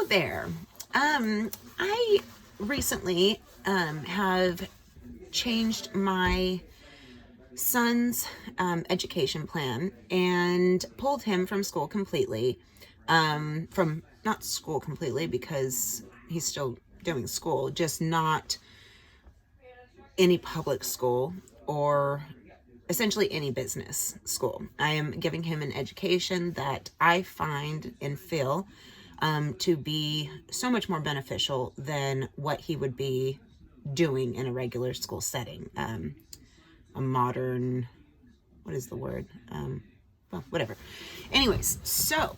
there. I recently have changed my son's education plan and pulled him from school completely. From not school completely because he's still doing school, just not any public school or essentially any business school. I am giving him an education that I find and feel to be so much more beneficial than what he would be doing in a regular school setting. A modern, what is the word? Well, whatever. Anyways, so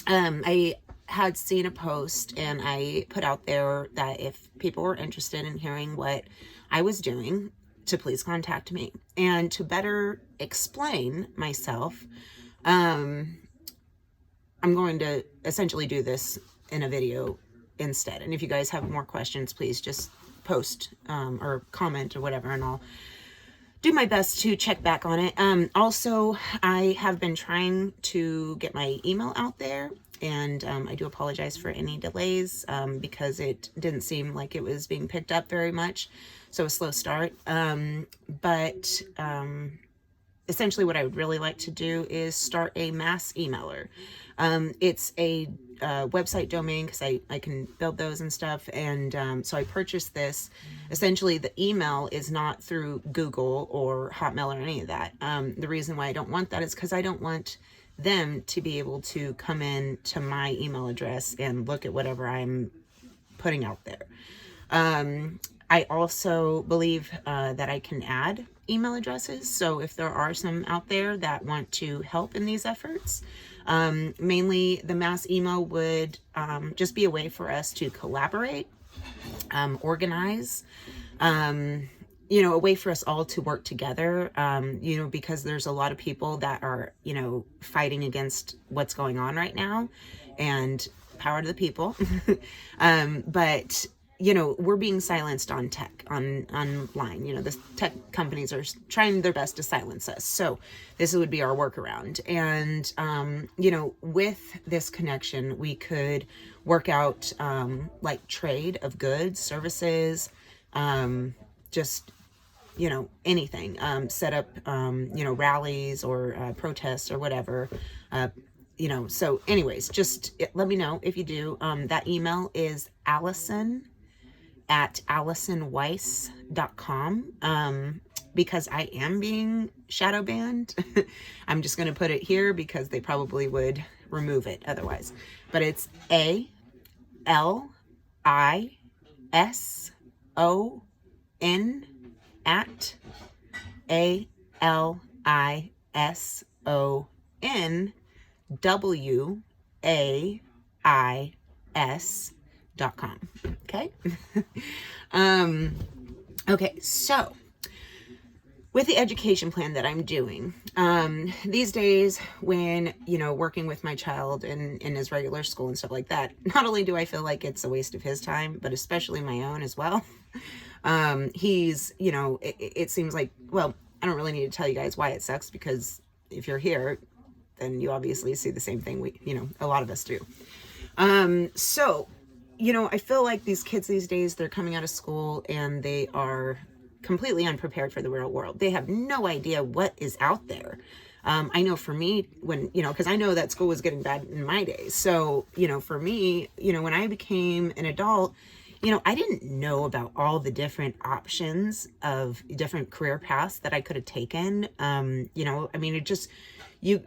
I had seen a post and I put out there that if people were interested in hearing what I was doing, to please contact me. And to better explain myself, I'm going to essentially do this in a video instead. And if you guys have more questions, please just post or comment or whatever, and I'll do my best to check back on it. Also, I have been trying to get my email out there, and I do apologize for any delays because it didn't seem like it was being picked up very much. So a slow start. But essentially what I would really like to do is start a mass emailer. It's a website domain because I can build those and stuff. And so I purchased this. Essentially, the email is not through Google or Hotmail or any of that. The reason why I don't want that is because I don't want them to be able to come in to my email address and look at whatever I'm putting out there. I also believe that I can add email addresses. So if there are some out there that want to help in these efforts, mainly the mass email would just be a way for us to collaborate, organize, a way for us all to work together, because there's a lot of people that are, fighting against what's going on right now, and power to the people. But we're being silenced on tech, online. The tech companies are trying their best to silence us. So this would be our workaround. And, with this connection, we could work out, like trade of goods, services, just, anything, set up, rallies or protests or whatever, so anyways, just let me know if you do. That email is allison@allisonweiss.com. Because I am being shadow banned. I'm just going to put it here because they probably would remove it otherwise. But it's ALISON@ALISONWAIS.com. Okay. Okay. So with the education plan that I'm doing, these days when, working with my child in his regular school and stuff like that, not only do I feel like it's a waste of his time, but especially my own as well. He's, it seems like, well, I don't really need to tell you guys why it sucks, because if you're here, then you obviously see the same thing a lot of us do. So, I feel like these kids these days, they're coming out of school and they are completely unprepared for the real world. They have no idea what is out there. I know for me, when, because I know that school was getting bad in my days. So, for me, when I became an adult, I didn't know about all the different options of different career paths that I could have taken. It just, you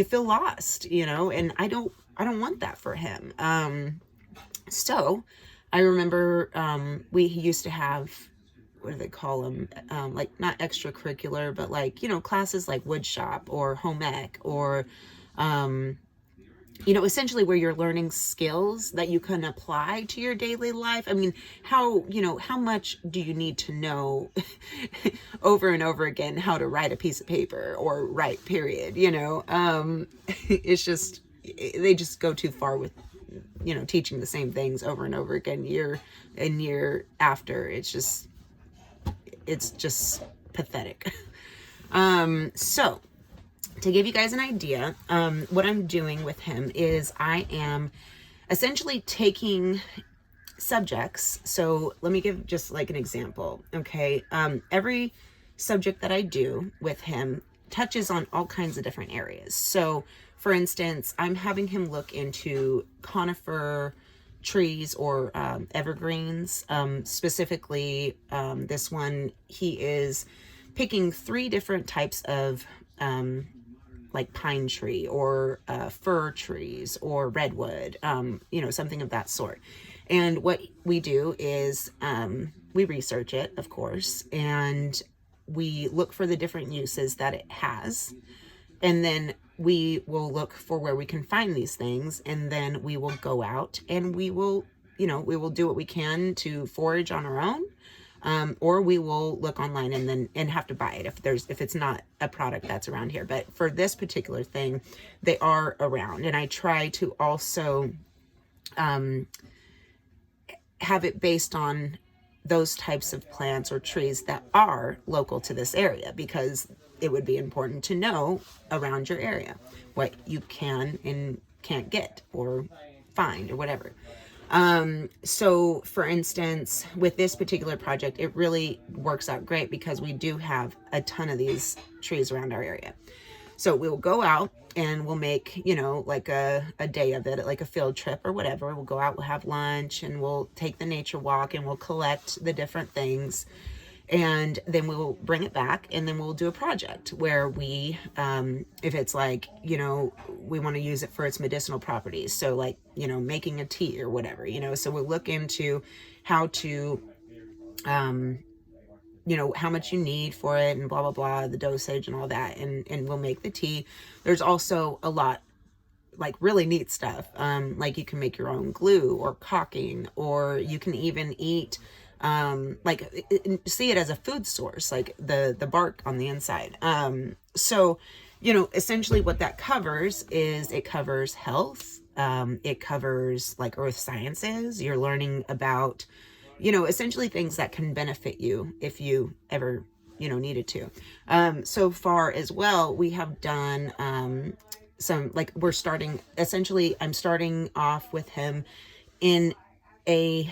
feel lost, and I don't want that for him. So I remember, we used to have, what do they call them? Like not extracurricular, but like, classes like wood shop or home ec or, essentially where you're learning skills that you can apply to your daily life. I mean, how much do you need to know over and over again how to write a piece of paper or write, period, it's just, they just go too far with, teaching the same things over and over again, year and year after. It's just pathetic. So to give you guys an idea, what I'm doing with him is I am essentially taking subjects. So let me give just like an example. Okay. Every subject that I do with him touches on all kinds of different areas. So for instance, I'm having him look into conifer trees or evergreens. Specifically, this one, he is picking 3 different types of like pine tree or fir trees or redwood, something of that sort. And what we do is we research it, of course, and we look for the different uses that it has. And then we will look for where we can find these things. And then we will go out and we will do what we can to forage on our own. Or we will look online and have to buy it if it's not a product that's around here. But for this particular thing, they are around, and I try to also have it based on those types of plants or trees that are local to this area, because it would be important to know around your area what you can and can't get or find or whatever. So for instance, with this particular project, it really works out great because we do have a ton of these trees around our area. So we'll go out and we'll make, like a day of it, like a field trip or whatever. We'll go out, we'll have lunch, and we'll take the nature walk, and we'll collect the different things. And then we'll bring it back, and then we'll do a project where we, if it's like, we want to use it for its medicinal properties. So like, making a tea or whatever, so we'll look into how to, how much you need for it and blah, blah, blah, the dosage and all that. And we'll make the tea. There's also a lot like really neat stuff. Like you can make your own glue or caulking, or you can even eat, see it as a food source, like the bark on the inside. So, essentially what that covers is it covers health. It covers like earth sciences. You're learning about, essentially things that can benefit you if you ever, needed to. So far as well, we have done, some, like I'm starting off with him on a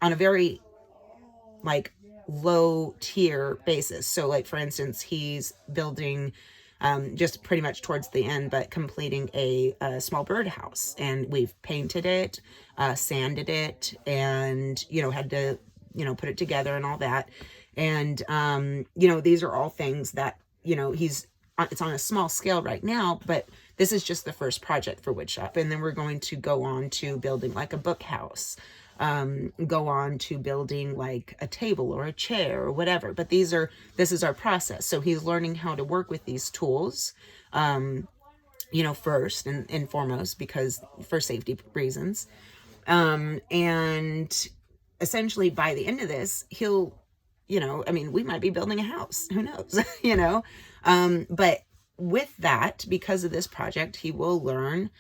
very like low tier basis. So like, for instance, he's building, just pretty much towards the end, but completing a small birdhouse, and we've painted it, sanded it, and, had to, put it together and all that. And, these are all things that, it's on a small scale right now, but this is just the first project for Woodshop. And then we're going to go on to building like a book house, go on to building like a table or a chair or whatever. But this is our process. So he's learning how to work with these tools, first and foremost, because for safety reasons. And essentially by the end of this, he'll, we might be building a house, who knows, but with that, because of this project, he will learn,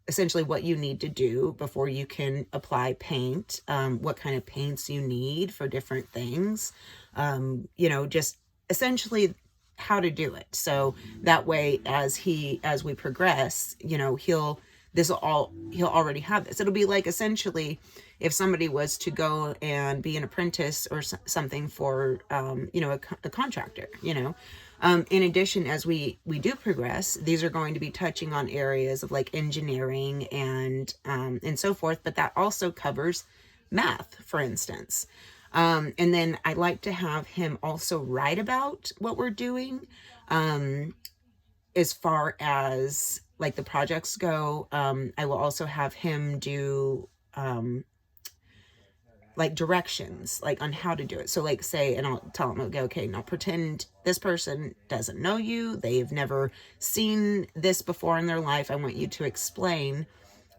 essentially what you need to do before you can apply paint, what kind of paints you need for different things, just essentially how to do it. So that way, as we progress, he'll already have this. It'll be like essentially if somebody was to go and be an apprentice or something for, a contractor, in addition, as we do progress, these are going to be touching on areas of like engineering and so forth, but that also covers math, for instance. And then I like to have him also write about what we're doing, as far as like the projects go. I will also have him do, like directions, like on how to do it. So like say, and I'll tell him, okay, now pretend this person doesn't know you. They've never seen this before in their life. I want you to explain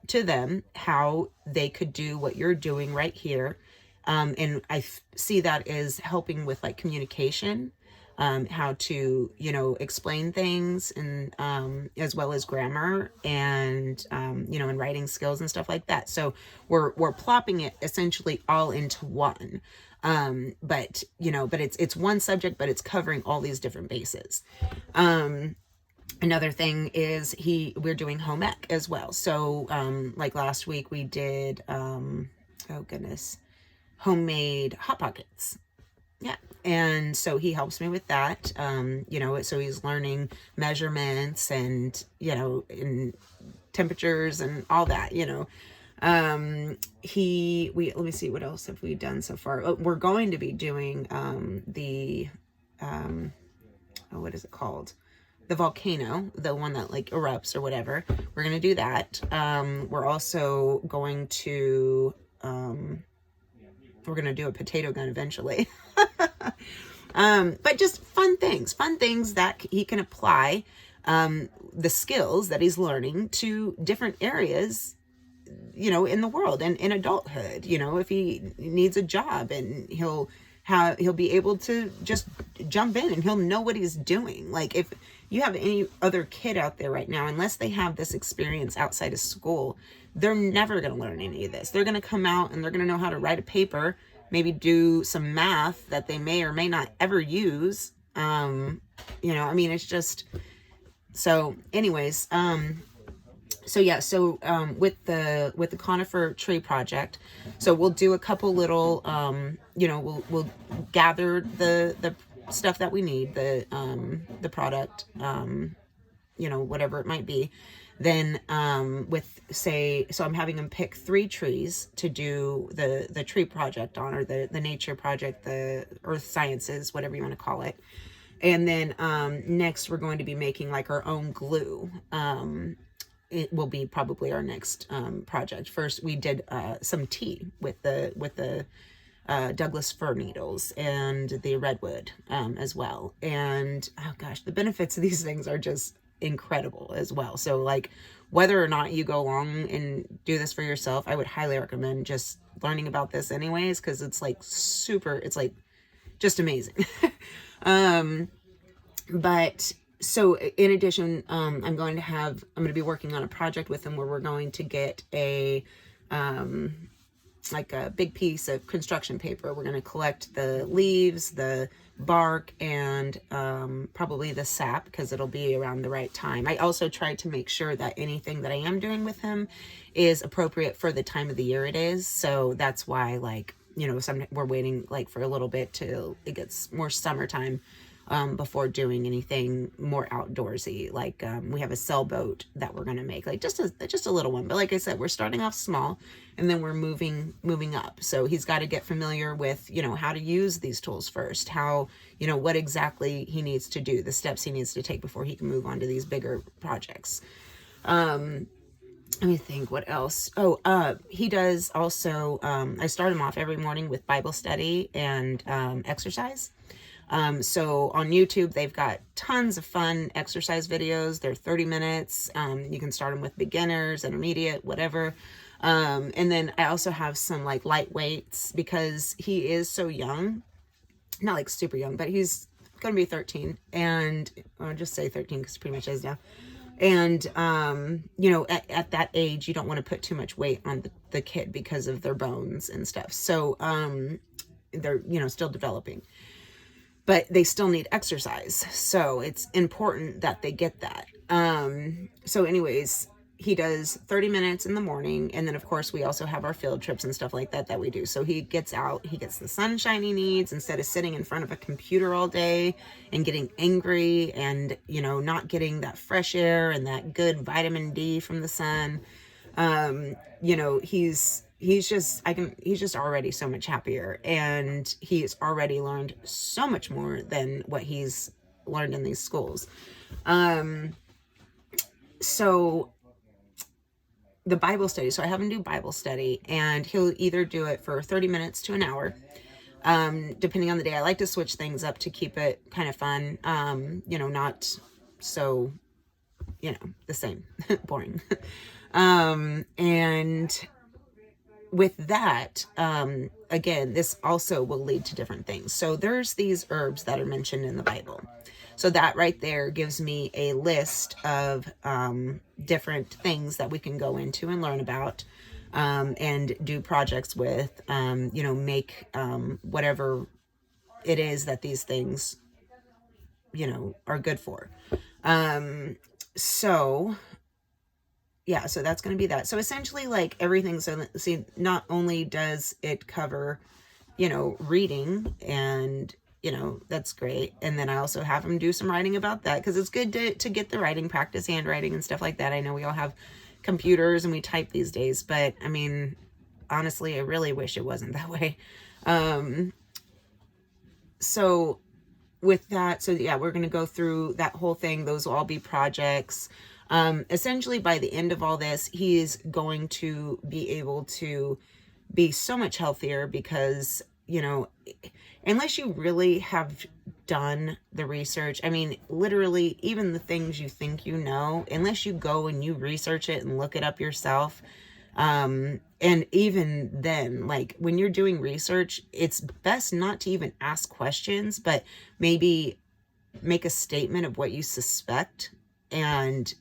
to them how they could do what you're doing right here. And I see that as helping with like communication, how to, explain things, and as well as grammar and, and writing skills and stuff like that. So we're plopping it essentially all into one. But it's one subject, but it's covering all these different bases. Another thing is we're doing home ec as well. So, like last week we did, oh goodness, homemade Hot Pockets. Yeah. And so he helps me with that. So he's learning measurements and, in temperatures and all that, let me see, what else have we done so far? Oh, we're going to be doing, what is it called? The volcano, the one that like erupts or whatever. We're going to do that. We're also going to, we're going to do a potato gun eventually. But just fun things that he can apply, the skills that he's learning to different areas, in the world and in adulthood, if he needs a job, and he'll be able to just jump in and he'll know what he's doing. Like if you have any other kid out there right now, unless they have this experience outside of school, they're never going to learn any of this. They're going to come out and they're going to know how to write a paper, maybe do some math that they may or may not ever use. It's just, so anyways, with the conifer tree project, so we'll do a couple little, we'll gather the stuff that we need, the product, whatever it might be. Then, so I'm having them pick 3 trees to do the tree project on, or the nature project, the earth sciences, whatever you want to call it. And then, next we're going to be making like our own glue. It will be probably our next project. First, we did some tea with the Douglas fir needles and the redwood as well. And oh gosh, the benefits of these things are just incredible as well. So like, whether or not you go along and do this for yourself, I would highly recommend just learning about this anyways, because it's like it's like just amazing. But so in addition, I'm going to be working on a project with him where we're going to get a big piece of construction paper. We're going to collect the leaves, the bark, and probably the sap, because it'll be around the right time. I also tried to make sure that anything that I am doing with him is appropriate for the time of the year it is. So that's why, we're waiting for a little bit till it gets more summertime before doing anything more outdoorsy. We have a sailboat that we're going to make, just a little one. But like I said, we're starting off small and then we're moving up. So he's got to get familiar with, how to use these tools first, how, what exactly he needs to do, the steps he needs to take before he can move on to these bigger projects. Let me think what else. He does also, I start him off every morning with Bible study and exercise. So on YouTube, they've got tons of fun exercise videos. They're 30 minutes. You can start them with beginners, intermediate, whatever. And then I also have some light weights, because he is so young, not super young, but he's going to be 13, and I'll just say 13 because he pretty much is now. And, at that age, you don't want to put too much weight on the kid because of their bones and stuff. So, they're, still developing, but they still need exercise. So it's important that they get that. So anyways, he does 30 minutes in the morning. And then of course we also have our field trips and stuff like that we do. So he gets out, he gets the sunshine he needs, instead of sitting in front of a computer all day and getting angry and, not getting that fresh air and that good vitamin D from the sun. He's just already so much happier, and he's already learned so much more than what he's learned in these schools. So the Bible study, so I have him do Bible study, and he'll either do it for 30 minutes to an hour, depending on the day. I like to switch things up to keep it kind of fun, not so, the same, boring. And with that, again, this also will lead to different things. So there's these herbs that are mentioned in the Bible. So that right there gives me a list of different things that we can go into and learn about, and do projects with, make whatever it is that these things, are good for. So yeah, so that's going to be that. So essentially, like, everything. So see, not only does it cover, reading, and that's great. And then I also have him do some writing about that, because it's good to get the writing practice, handwriting and stuff like that. I know we all have computers and we type these days, but I mean, honestly, I really wish it wasn't that way. So with that, so yeah, we're going to go through that whole thing. Those will all be projects. Essentially, by the end of all this, he is going to be able to be so much healthier, because, unless you really have done the research, I mean, literally, even the things you think unless you go and you research it and look it up yourself, and even then, like, when you're doing research, it's best not to even ask questions, but maybe make a statement of what you suspect. And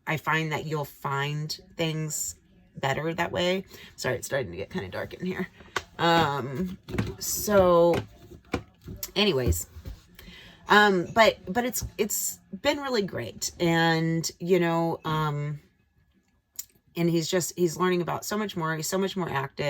I find that you'll find things better that way. Sorry, it's starting to get kind of dark in here. So anyways, but it's been really great. And, and he's learning about so much more. He's so much more active.